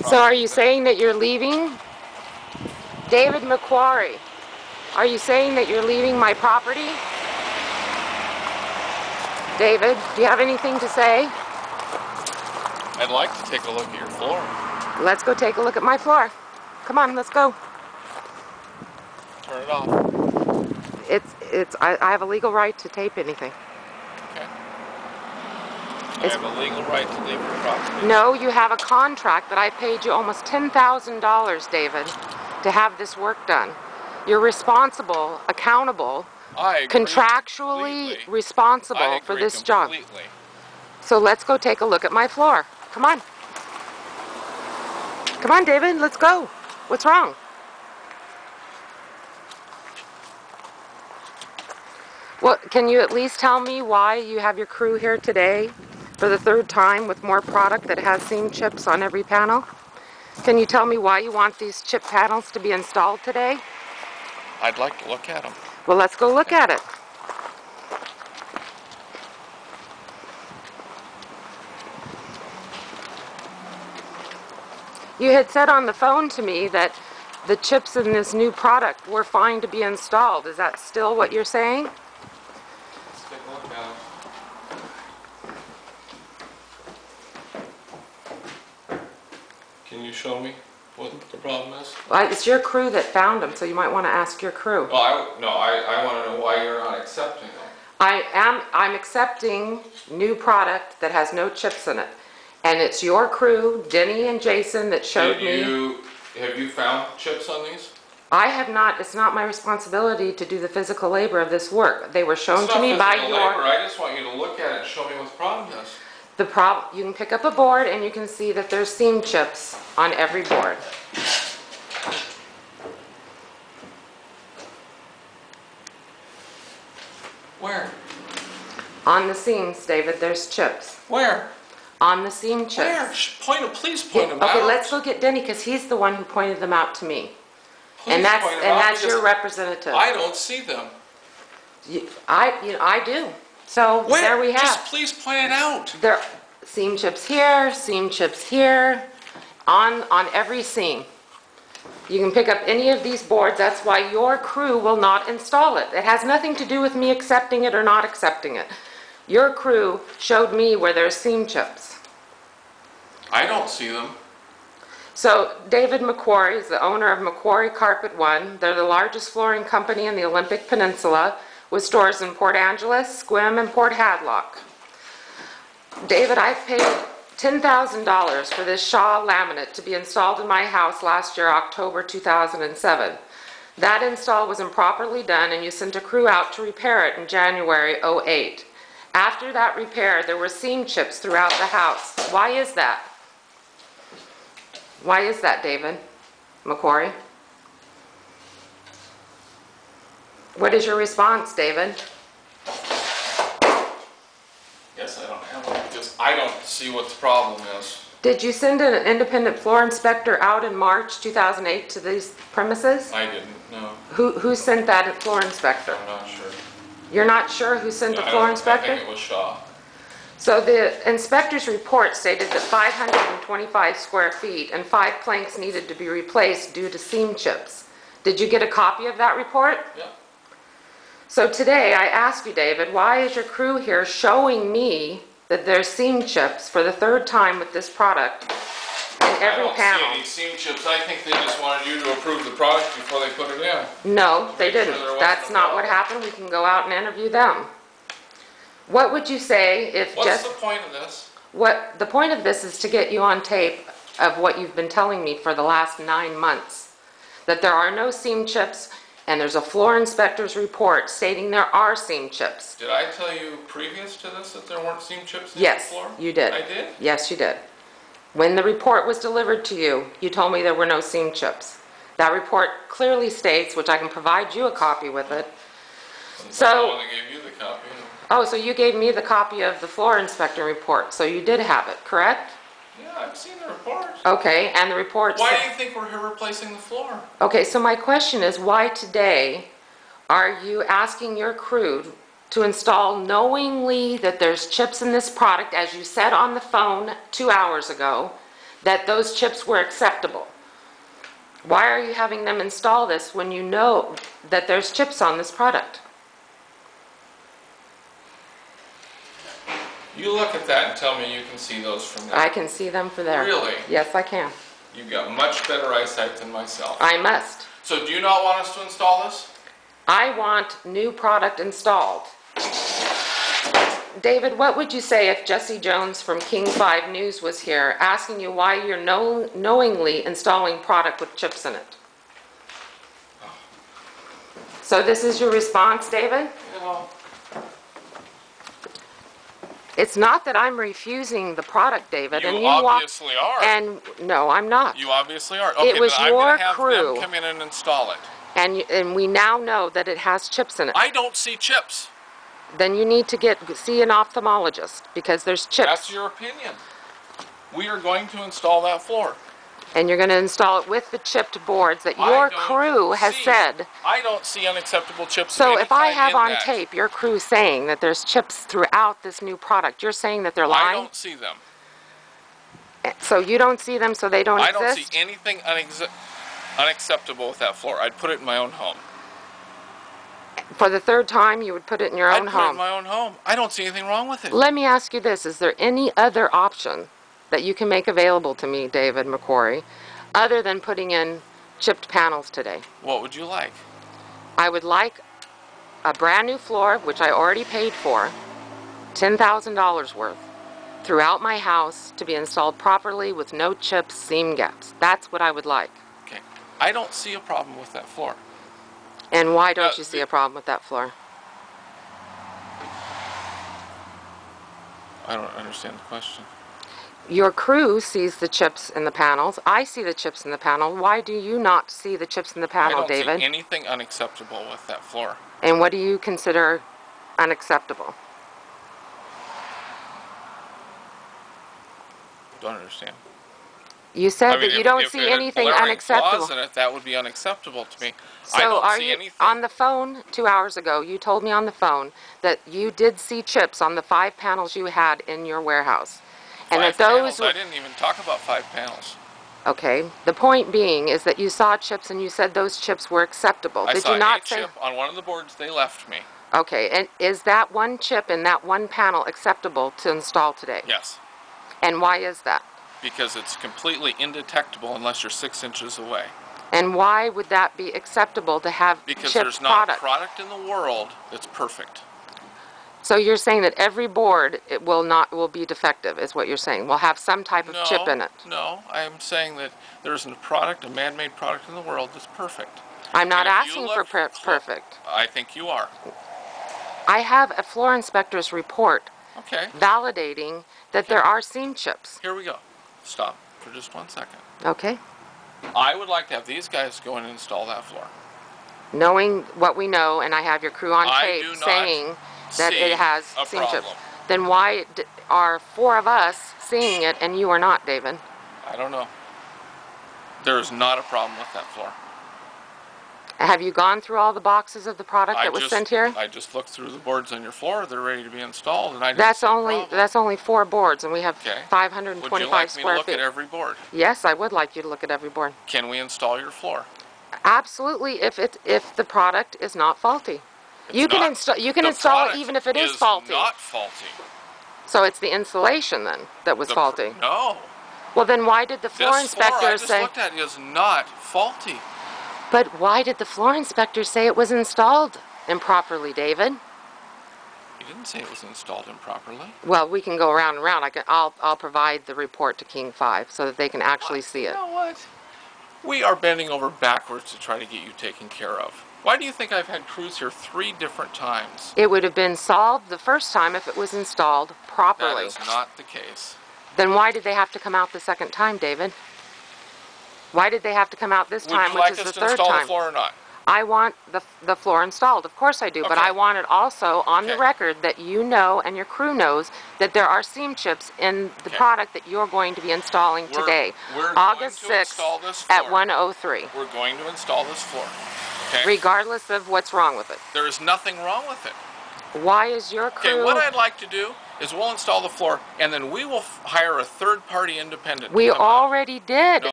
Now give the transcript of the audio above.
So are you saying that you're leaving? David McCrorie, are you saying that you're leaving my property? David, do you have anything to say? I'd like to take a look at your floor. Let's go take a look at my floor. Come on, let's go. Turn it off. I have a legal right to tape anything. Okay. I have a legal right to leave your property. No, you have a contract that I paid you almost $10,000, David, to have this work done. You're responsible, accountable, contractually responsible for this job. So let's go take a look at my floor. Come on. Come on, David, let's go. What's wrong? Well, can you at least tell me why you have your crew here today for the third time with more product that has seam chips on every panel? Can you tell me why you want these chip panels to be installed today? I'd like to look at them. Well, let's go look at it. You had said on the phone to me that the chips in this new product were fine to be installed. Is that still what you're saying? Let's take a look at them. Can you show me what the problem is? Well, it's your crew that found them, so you might want to ask your crew. Well, I want to know why you're not accepting them. I'm accepting new product that has no chips in it. And it's your crew, Denny and Jason, that showed me. Have you found chips on these? I have not. It's not my responsibility to do the physical labor of this work. They were shown to me by your... I just want you to look at it and show me what the problem is. The problem, you can pick up a board and you can see that there's seam chips on every board. Where? On the seams, David, there's chips. Where? On the seam chips. Where? Please point them out. Okay, let's go get Denny because he's the one who pointed them out to me. And that's your representative. I don't see them. I do. So there we have. Just please point it out. There, seam chips here, on every seam. You can pick up any of these boards. That's why your crew will not install it. It has nothing to do with me accepting it or not accepting it. Your crew showed me where there's seam chips. I don't see them. So David McCrorie is the owner of McCrorie Carpet One. They're the largest flooring company in the Olympic Peninsula with stores in Port Angeles, Sequim, and Port Hadlock. David, I've paid $10,000 for this Shaw laminate to be installed in my house last year, October 2007. That install was improperly done and you sent a crew out to repair it in January 2008. After that repair, there were seam chips throughout the house. Why is that? Why is that, David McCrorie? What is your response, David? Yes, I don't have one. Because I don't see what the problem is. Did you send an independent floor inspector out in March 2008 to these premises? I didn't, no. Who sent that floor inspector? I'm not sure. You're not sure who sent the floor inspector? I think it was Shaw. So the inspector's report stated that 525 square feet and 5 planks needed to be replaced due to seam chips. Did you get a copy of that report? Yeah. So today I ask you, David, why is your crew here showing me that there's seam chips for the third time with this product in every panel? I don't see any seam chips. I think they just wanted you to approve the product before they put it in. No, they didn't. That's not what happened. We can go out and interview them. What would you say if What's the point of this? The point of this is to get you on tape of what you've been telling me for the last 9 months. That there are no seam chips and there's a floor inspector's report stating there are seam chips. Did I tell you previous to this that there weren't seam chips in the floor? Yes, you did. I did? Yes, you did. When the report was delivered to you, you told me there were no seam chips. That report clearly states, which I can provide you a copy with it. I only gave you the copy. Oh, so you gave me the copy of the floor inspector report, so you did have it, correct? Yeah, I've seen the report. Okay, and the report... Why do you think we're here replacing the floor? Okay, so my question is, why today are you asking your crew to install knowingly that there's chips in this product, as you said on the phone 2 hours ago, that those chips were acceptable. Why are you having them install this when you know that there's chips on this product? You look at that and tell me you can see those from there. I can see them from there. Really? Yes, I can. You've got much better eyesight than myself. I must. So do you not want us to install this? I want new product installed. David, what would you say if Jesse Jones from King 5 News was here asking you why you're knowingly installing product with chips in it? So this is your response, David? No. It's not that I'm refusing the product, David. You obviously are. And no, I'm not. You obviously are. Okay, It was then I'm your going to have crew. them come in and install it. And we now know that it has chips in it. I don't see chips. Then you need to see an ophthalmologist because there's chips. That's your opinion. We are going to install that floor. And you're going to install it with the chipped boards that your crew has said. I don't see unacceptable chips. So if I have on tape your crew saying that there's chips throughout this new product, you're saying that they're lying? I don't see them. So you don't see them, so they don't exist? I don't see anything unacceptable with that floor. I'd put it in my own home. For the third time, you would put it in your own home? I'd put it in my own home. I don't see anything wrong with it. Let me ask you this. Is there any other option that you can make available to me, David McCrorie, other than putting in chipped panels today? What would you like? I would like a brand new floor, which I already paid for, $10,000 worth, throughout my house to be installed properly with no chips, seam gaps. That's what I would like. Okay. I don't see a problem with that floor. And why don't you see a problem with that floor? I don't understand the question. Your crew sees the chips in the panels. I see the chips in the panel. Why do you not see the chips in the panel, David? I don't see anything unacceptable with that floor. And what do you consider unacceptable? Don't understand. You said that you don't see anything unacceptable. That would be unacceptable to me. So I don't see anything. On the phone 2 hours ago, you told me on the phone that you did see chips on the 5 panels you had in your warehouse. And that those I didn't even talk about 5 panels. Okay. The point being is that you saw chips and you said those chips were acceptable. I did saw you not a say? chip on one of the boards they left me. Okay. And is that one chip in that one panel acceptable to install today? Yes. And why is that? Because it's completely indetectable unless you're 6 inches away. And why would that be acceptable to have because chipped there's not product? a product in the world that's perfect. So you're saying that every board will be defective, is what you're saying? Will have some type of chip in it? No, I'm saying that there isn't a product, a man-made product in the world that's perfect. I'm not asking for perfect. I think you are. I have a floor inspector's report Okay. validating that there are seam chips. Here we go. Stop for just 1 second. Okay. I would like to have these guys go in and install that floor. Knowing what we know, and I have your crew on tape saying that it has seam chips, then why are 4 of us seeing it and you are not, David? I don't know. There is not a problem with that floor. Have you gone through all the boxes of the product that was sent here? I just looked through the boards on your floor. They're ready to be installed, and I didn't That's only 4 boards, and we have 525 Would you like me to square look feet. at every board? Yes, I would like you to look at every board. Can we install your floor? Absolutely, if the product is not faulty. You can install it even if it is faulty. It's not faulty. So it's the insulation then that was faulty. No. Well, then why did the floor inspector say? I just looked at it is not faulty. But why did the floor inspector say it was installed improperly, David? He didn't say it was installed improperly. Well, we can go around and around. I'll provide the report to King 5 so that they can actually see it. You know what? We are bending over backwards to try to get you taken care of. Why do you think I've had crews here 3 different times? It would have been solved the first time if it was installed properly. That is not the case. Then why did they have to come out the second time, David? Why did they have to come out this time, which is the third time? Would you like us to install the floor or not? I want the floor installed. Of course I do, but I want it also on the record that you know and your crew knows that there are seam chips in the product that you're going to be installing today, August 6th at 1:03. We're going to install this floor, okay? Regardless of what's wrong with it. There is nothing wrong with it. Why is your crew... Okay, what I'd like to do is we'll install the floor, and then we will hire a third-party independent. We to come out. already did.